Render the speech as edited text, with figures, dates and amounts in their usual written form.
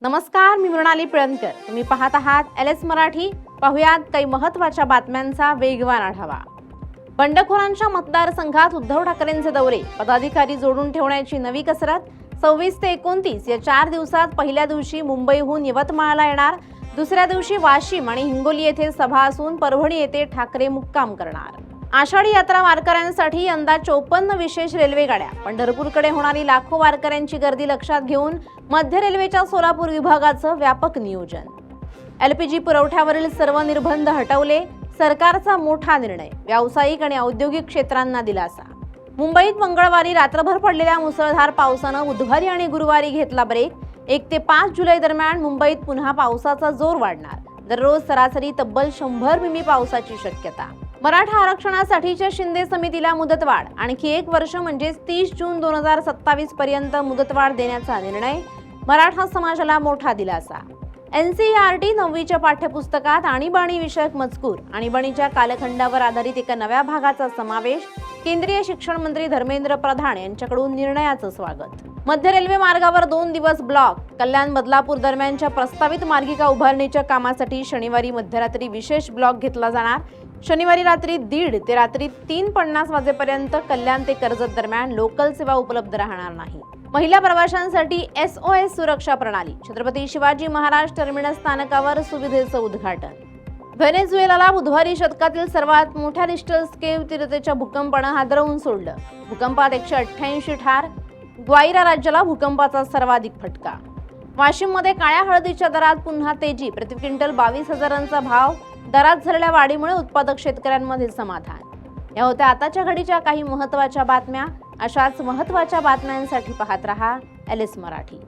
नमस्कार, मी मृणाली पिळणकर. तुम्ही पाहत आहात LS मराठी. पाहुयात काही महत्त्वाच्या बातम्यांचा वेगवान आढावा. बंडखोरांच्या मतदारसंघात उद्धव ठाकरेंचे दौरे, पदाधिकारी जोडून ठेवण्याची नवी कसरत. 26 ते 29 या 4 दिवसात पहिल्या दिवशी मुंबईहून यवतमाळला येणार, दुसऱ्या दिवशी वाशिम आणि हिंगोली येथे सभा असून परभणी येथे ठाकरे मुक्काम करणार. आषाढी यात्रा वारकऱ्यांसाठी यंदा 54 विशेष रेल्वे गाड्या. पंढरपूरकडे होणारी लाखो वारकऱ्यांची गर्दी लक्षात घेऊन मध्य रेल्वेच्या सोलापूर विभागाचं व्यापक नियोजन. LPG पुरवठ्यावरील सर्व निर्बंध हटवले, सरकारचा मोठा निर्णय. व्यावसायिक आणि औद्योगिक क्षेत्रांना दिलासा. मुंबईत मंगळवारी रात्रभर पडलेल्या मुसळधार पावसानं बुधवारी आणि गुरुवारी घेतला ब्रेक. 1 ते 5 जुलै दरम्यान मुंबईत पुन्हा पावसाचा जोर वाढणार. दररोज सरासरी तब्बल 100 मिमी पावसाची शक्यता. मराठा आरक्षणासाठीच्या शिंदे समितीला मुदतवाढ. आणखी 1 वर्ष म्हणजे 30 जून 2027 पर्यंत मुदतवाढ देण्याचा निर्णय. मराठा समाजाला मोठा दिलासा. NCERT 9वीच्या पाठ्यपुस्तकात आणीबाणी विषयक मजकूर. आणीबाणीच्या कालखंडावर आधारित एका नव्या भागाचा समावेश. केंद्रीय शिक्षण मंत्री धर्मेंद्र प्रधान यांच्याकडून निर्णयाचं स्वागत. मध्य रेल्वे मार्गावर 2 दिवस ब्लॉक. कल्याण बदलापूर दरम्यानच्या प्रस्तावित मार्गिका उभारणीच्या कामासाठी शनिवारी मध्यरात्री विशेष ब्लॉक घेतला जाणार. शनिवारी रात्री 1:30 ते रात्री 3:50 वाजेपर्यंत कल्याण ते कर्जत दरम्यान लोकल सेवा उपलब्ध राहणार नाही. महिला प्रवाशांसाठी SOS सुरक्षा प्रणाली. छत्रपती शिवाजी महाराज टर्मिनस स्थानकावर सुविधेचं उद्घाटन. व्हेनेझुएलाला बुधवारी शतकातील सर्वात मोठ्या रिश्टर स्केल तीव्रतेच्या भूकंपानं हादरवून सोडलं. भूकंपात 188 ठार. ग्वाइरा राज्याला भूकंपाचा सर्वाधिक फटका. वाशिममध्ये काळ्या हळदीच्या दरात पुन्हा तेजी. प्रति क्विंटल 22,000चा भाव. दरात झालेल्या वाढीमुळे उत्पादक शेतकऱ्यांमध्ये समाधान. या होत्या आताच्या घडीच्या काही महत्त्वाच्या बातम्या. अशाच महत्त्वाच्या बातम्यांसाठी पाहत रहा LS मराठी.